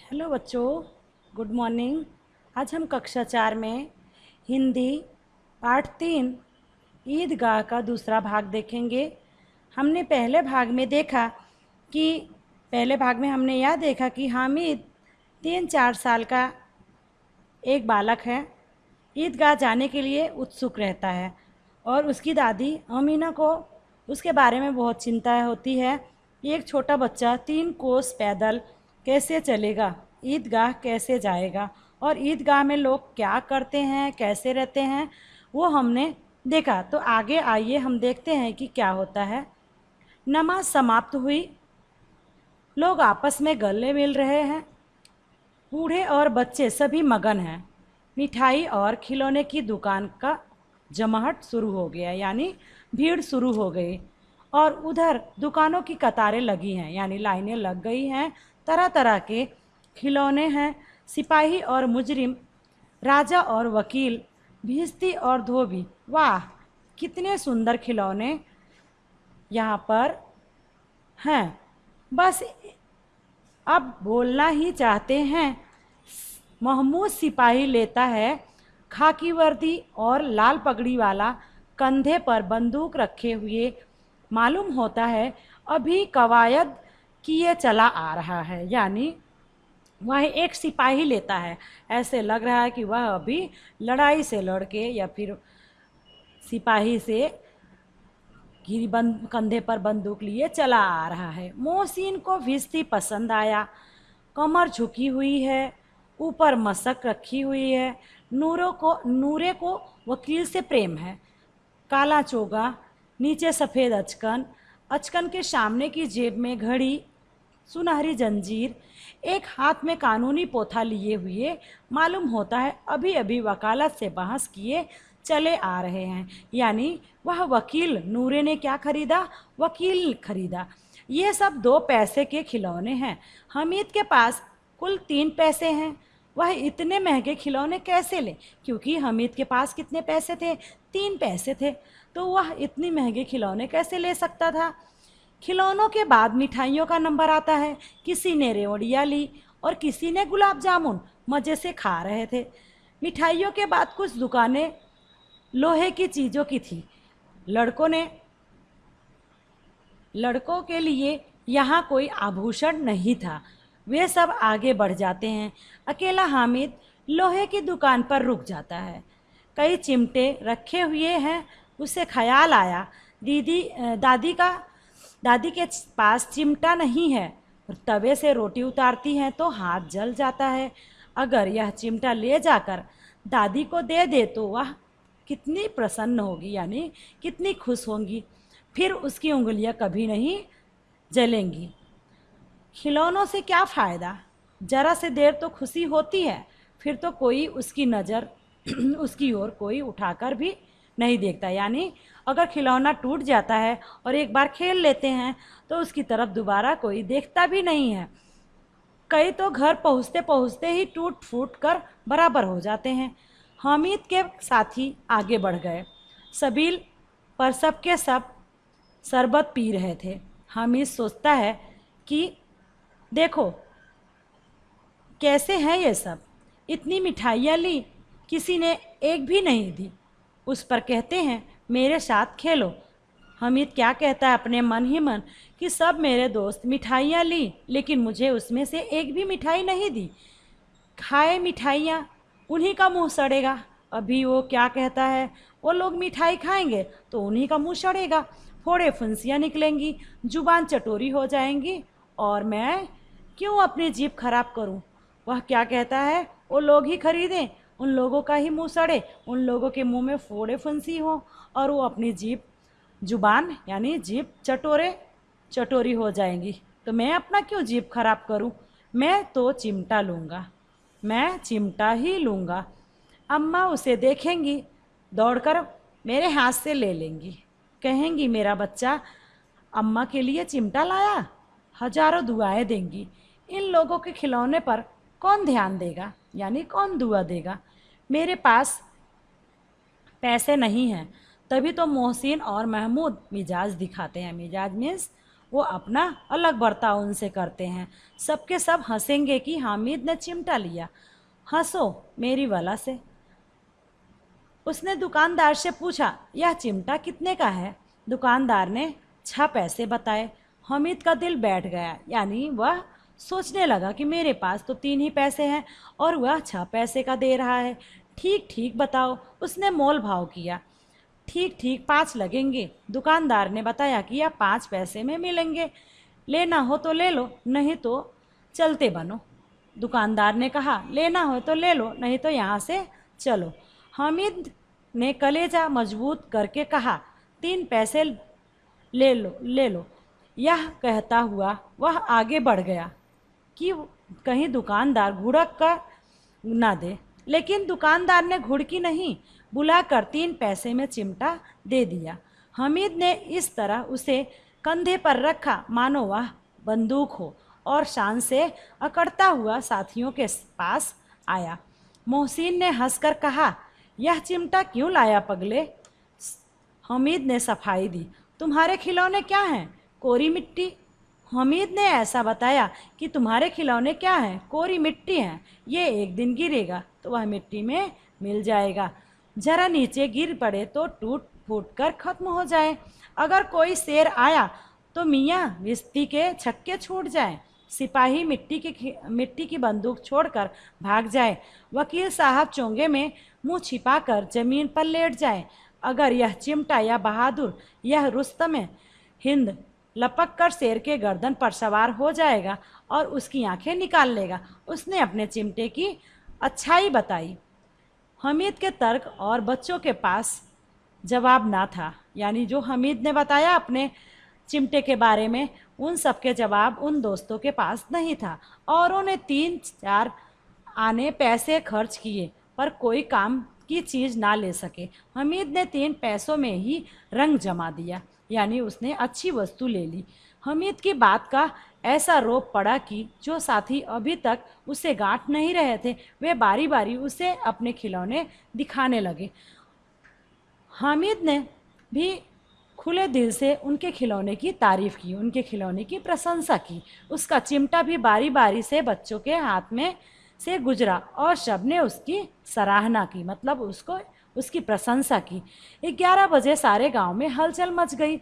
Hello बच्चों, good morning. आज हम कक्षा 4 में हिंदी पाठ 3 ईदगाह का दूसरा भाग देखेंगे। हमने पहले भाग में हमने यह देखा कि हामिद 3-4 साल का एक बालक है। ईदगाह जाने के लिए उत्सुक रहता है और उसकी दादी अमीना को उसके बारे में बहुत चिंता होती है कि एक छोटा बच्चा 3 कोस पैदल कैसे चलेगा, ईदगाह कैसे जाएगा और ईदगाह में लोग क्या करते हैं, कैसे रहते हैं, वो हमने देखा। तो आगे आइए हम देखते हैं कि क्या होता है। नमाज समाप्त हुई, लोग आपस में गले मिल रहे हैं। बूढ़े और बच्चे सभी मगन हैं। मिठाई और खिलौने की दुकान का जमाहट शुरू हो गया, यानी भीड़ शुरू हो गई। और उधर दुकानों की कतारें लगी हैं, यानी लाइनें लग गई हैं। तरह तरह के खिलौने हैं। सिपाही और मुजरिम, राजा और वकील, भिश्ती और धोबी। वाह, कितने सुंदर खिलौने यहाँ पर हैं। बस अब बोलना ही चाहते हैं। महमूद सिपाही लेता है खाकी वर्दी और लाल पगड़ी वाला, कंधे पर बंदूक रखे हुए। मालूम होता है अभी कवायद किए चला आ रहा है, यानी वह एक सिपाही लेता है। ऐसे लग रहा है कि वह अभी लड़ाई से लड़के या फिर सिपाही से कंधे पर बंदूक लिए चला आ रहा है। मोहसिन को भिश्ती पसंद आया। कमर झुकी हुई है, ऊपर मशक रखी हुई है। नूरे को वकील से प्रेम है। काला चोगा, नीचे सफ़ेद अचकन, अचकन के सामने की जेब में घड़ी, सुनहरी जंजीर, एक हाथ में कानूनी पोथा लिए हुए। मालूम होता है अभी अभी वकालत से बहस किए चले आ रहे हैं, यानी वह वकील। नूरे ने क्या खरीदा? वकील खरीदा। ये सब 2 पैसे के खिलौने हैं। हमीद के पास कुल 3 पैसे हैं। वह इतने महंगे खिलौने कैसे ले? क्योंकि हमीद के पास कितने पैसे थे? 3 पैसे थे। तो वह इतनी महंगे खिलौने कैसे ले सकता था? खिलौनों के बाद मिठाइयों का नंबर आता है। किसी ने रेवड़ियाँ ली और किसी ने गुलाब जामुन मज़े से खा रहे थे। मिठाइयों के बाद कुछ दुकानें लोहे की चीज़ों की थी। लड़कों के लिए यहाँ कोई आभूषण नहीं था। वे सब आगे बढ़ जाते हैं। अकेला हामिद लोहे की दुकान पर रुक जाता है। कई चिमटे रखे हुए हैं। उसे ख्याल आया, दादी के पास चिमटा नहीं है। तवे से रोटी उतारती हैं तो हाथ जल जाता है। अगर यह चिमटा ले जाकर दादी को दे दे तो वह कितनी प्रसन्न होगी, यानी कितनी खुश होंगी। फिर उसकी उंगलियां कभी नहीं जलेंगी। खिलौनों से क्या फ़ायदा? ज़रा से देर तो खुशी होती है, फिर तो कोई उसकी नज़र उसकी ओर कोई उठाकर भी नहीं देखता। यानी अगर खिलौना टूट जाता है और एक बार खेल लेते हैं तो उसकी तरफ दोबारा कोई देखता भी नहीं है। कई तो घर पहुँचते पहुँचते ही टूट फूट कर बराबर हो जाते हैं। हामिद के साथी आगे बढ़ गए। सबील पर सबके सब शरबत पी रहे थे। हामिद सोचता है कि देखो कैसे हैं ये सब। इतनी मिठाइयाँ ली, किसी ने एक भी नहीं दी। उस पर कहते हैं मेरे साथ खेलो। हामिद क्या कहता है अपने मन ही मन कि सब मेरे दोस्त मिठाइयाँ ली, लेकिन मुझे उसमें से एक भी मिठाई नहीं दी। खाए मिठाइयाँ, उन्हीं का मुंह सड़ेगा। अभी वो क्या कहता है, वो लोग मिठाई खाएंगे तो उन्हीं का मुंह सड़ेगा, फोड़े फुंसियाँ निकलेंगी, जुबान चटोरी हो जाएंगी, और मैं क्यों अपनी जीभ खराब करूं। वह क्या कहता है, वो लोग ही खरीदें, उन लोगों का ही मुंह सड़े, उन लोगों के मुंह में फोड़े फुंसी हो और वो अपनी जुबान यानी जीभ चटोरी हो जाएंगी। तो मैं अपना क्यों जीभ खराब करूं? मैं तो चिमटा लूँगा, मैं चिमटा ही लूँगा। अम्मा उसे देखेंगी, दौड़कर मेरे हाथ से ले लेंगी, कहेंगी मेरा बच्चा अम्मा के लिए चिमटा लाया, हजारों दुआएं देंगी। इन लोगों के खिलौने पर कौन ध्यान देगा, यानी कौन दुआ देगा। मेरे पास पैसे नहीं हैं। तभी तो मोहसिन और महमूद मिजाज दिखाते हैं। मिजाज मीन्स वो अपना अलग बर्ताव उनसे करते हैं। सबके सब हंसेंगे कि हामिद ने चिमटा लिया। हंसो मेरी वला से। उसने दुकानदार से पूछा, यह चिमटा कितने का है? दुकानदार ने 6 पैसे बताए। हामिद का दिल बैठ गया, यानी वह सोचने लगा कि मेरे पास तो 3 ही पैसे हैं और वह 6 पैसे का दे रहा है। ठीक ठीक बताओ। उसने मोल भाव किया। ठीक ठीक 5 लगेंगे। दुकानदार ने बताया कि यह 5 पैसे में मिलेंगे, लेना हो तो ले लो, नहीं तो चलते बनो। दुकानदार ने कहा, लेना हो तो ले लो, नहीं तो यहाँ से चलो। हामिद ने कलेजा मजबूत करके कहा, 3 पैसे ले लो ले लो। यह कहता हुआ वह आगे बढ़ गया कि कहीं दुकानदार घुड़क कर ना दे, लेकिन दुकानदार ने घुड़की नहीं, बुलाकर 3 पैसे में चिमटा दे दिया। हामिद ने इस तरह उसे कंधे पर रखा मानो वह बंदूक हो और शान से अकड़ता हुआ साथियों के पास आया। मोहसिन ने हंसकर कहा, यह चिमटा क्यों लाया पगले? हामिद ने सफाई दी, तुम्हारे खिलौने क्या हैं? कोरी मिट्टी। हामिद ने ऐसा बताया कि तुम्हारे खिलौने क्या हैं? कोरी मिट्टी हैं। ये एक दिन गिरेगा तो वह मिट्टी में मिल जाएगा, जरा नीचे गिर पड़े तो टूट फूट कर खत्म हो जाए। अगर कोई शेर आया तो मियाँ विस्ती के छक्के छूट जाए, सिपाही मिट्टी की बंदूक छोड़कर भाग जाए, वकील साहब चोंगे में मुंह छिपाकर जमीन पर लेट जाए। अगर यह चिमटा या बहादुर, यह रुस्तम हिंद लपक कर शेर के गर्दन पर सवार हो जाएगा और उसकी आंखें निकाल लेगा। उसने अपने चिमटे की अच्छाई बताई। हामिद के तर्क और बच्चों के पास जवाब ना था, यानी जो हामिद ने बताया अपने चिमटे के बारे में, उन सब के जवाब उन दोस्तों के पास नहीं था। औरों ने 3-4 आने पैसे खर्च किए पर कोई काम की चीज़ ना ले सके। हामिद ने 3 पैसों में ही रंग जमा दिया, यानी उसने अच्छी वस्तु ले ली। हामिद की बात का ऐसा रोब पड़ा कि जो साथी अभी तक उसे गांठ नहीं रहे थे, वे बारी बारी उसे अपने खिलौने दिखाने लगे। हामिद ने भी खुले दिल से उनके खिलौने की तारीफ़ की, उनके खिलौने की प्रशंसा की। उसका चिमटा भी बारी बारी से बच्चों के हाथ में से गुजरा और सबने उसकी सराहना की, मतलब उसकी प्रशंसा की। 11 बजे सारे गांव में हलचल मच गई।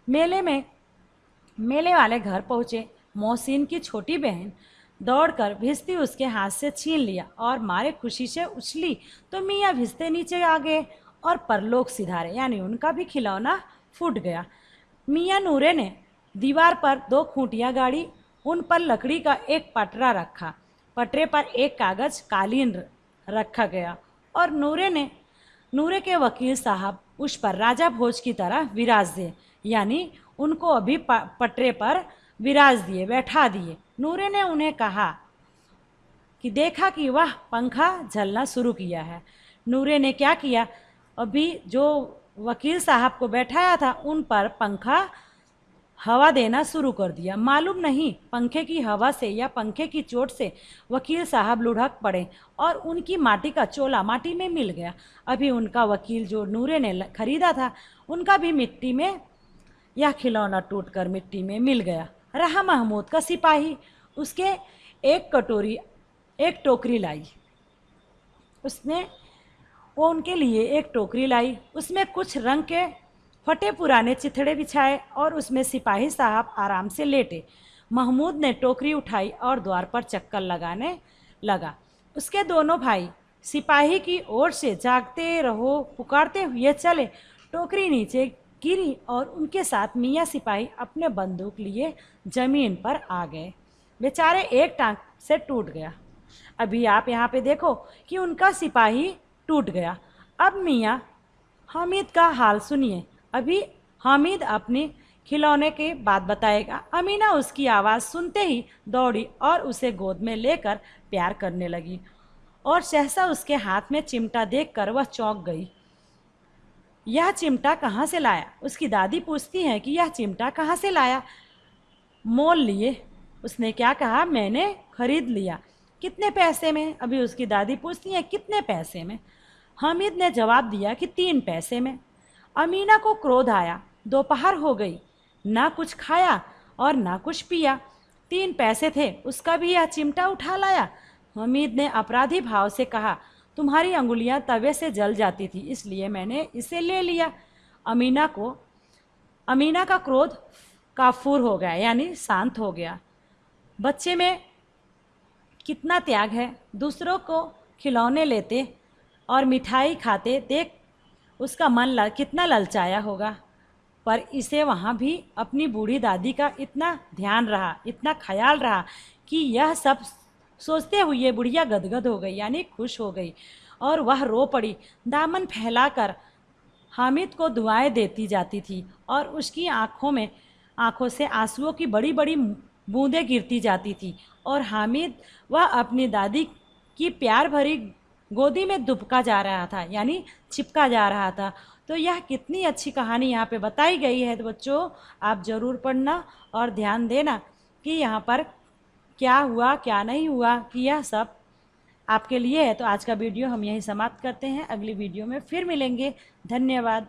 मेले वाले घर पहुँचे। मोहसिन की छोटी बहन दौड़कर भिश्ती उसके हाथ से छीन लिया और मारे खुशी से उछली तो मियाँ भिश्ते नीचे आ गए और परलोक सिधारे, यानी उनका भी खिलौना फूट गया। मियाँ नूरे ने दीवार पर 2 खूंटियाँ गाड़ी, उन पर लकड़ी का एक पटरा रखा, पटरे पर एक कागज कालीन रखा गया और नूरे के वकील साहब उस पर राजा भोज की तरह विराज दिए, यानी उनको अभी पटरे पर विराज दिए, बैठा दिए। नूरे ने उन्हें कहा कि देखा कि वह पंखा झलना शुरू किया है। नूरे ने क्या किया, अभी जो वकील साहब को बैठाया था उन पर पंखा हवा देना शुरू कर दिया। मालूम नहीं पंखे की हवा से या पंखे की चोट से वकील साहब लुढ़क पड़े और उनकी माटी का चोला माटी में मिल गया। अभी उनका वकील जो नूरे ने खरीदा था, उनका भी मिट्टी में यह खिलौना टूटकर मिट्टी में मिल गया। रहा महमूद का सिपाही, उसके एक टोकरी लाई। वो उनके लिए एक टोकरी लाई, उसमें कुछ रंग के फटे पुराने चिथड़े बिछाए और उसमें सिपाही साहब आराम से लेटे। महमूद ने टोकरी उठाई और द्वार पर चक्कर लगाने लगा। उसके दोनों भाई सिपाही की ओर से जागते रहो पुकारते हुए चले। टोकरी नीचे गिरी और उनके साथ मियाँ सिपाही अपने बंदूक लिए जमीन पर आ गए। बेचारे एक टांग से टूट गया। अभी आप यहाँ पे देखो कि उनका सिपाही टूट गया। अब मियाँ हामिद का हाल सुनिए। अभी हामिद अपने खिलौने के बात बताएगा। अमीना उसकी आवाज़ सुनते ही दौड़ी और उसे गोद में लेकर प्यार करने लगी और सहसा उसके हाथ में चिमटा देखकर वह चौंक गई। यह चिमटा कहाँ से लाया? उसकी दादी पूछती है कि यह चिमटा कहाँ से लाया? मोल लिए। उसने क्या कहा? मैंने खरीद लिया। कितने पैसे में? अभी उसकी दादी पूछती है कितने पैसे में? हामिद ने जवाब दिया कि 3 पैसे में। अमीना को क्रोध आया। दोपहर हो गई, ना कुछ खाया और ना कुछ पिया। 3 पैसे थे, उसका भी यह चिमटा उठा लाया। हामिद ने अपराधी भाव से कहा, तुम्हारी अंगुलियां तवे से जल जाती थी, इसलिए मैंने इसे ले लिया। अमीना का क्रोध काफूर हो गया, यानी शांत हो गया। बच्चे में कितना त्याग है, दूसरों को खिलौने लेते और मिठाई खाते देख उसका मन कितना ललचाया होगा। पर इसे वहाँ भी अपनी बूढ़ी दादी का इतना ध्यान रहा, इतना ख्याल रहा कि यह सब सोचते हुए बुढ़िया गदगद हो गई, यानी खुश हो गई, और वह रो पड़ी। दामन फैलाकर हामिद को दुआएं देती जाती थी और उसकी आंखों से आंसुओं की बड़ी बड़ी बूंदें गिरती जाती थी, और हामिद वह अपनी दादी की प्यार भरी गोदी में दुबका जा रहा था, यानी चिपका जा रहा था। तो यह कितनी अच्छी कहानी यहाँ पे बताई गई है। तो बच्चों, आप ज़रूर पढ़ना और ध्यान देना कि यहाँ पर क्या हुआ क्या नहीं हुआ, कि यह सब आपके लिए है। तो आज का वीडियो हम यहीं समाप्त करते हैं, अगली वीडियो में फिर मिलेंगे। धन्यवाद।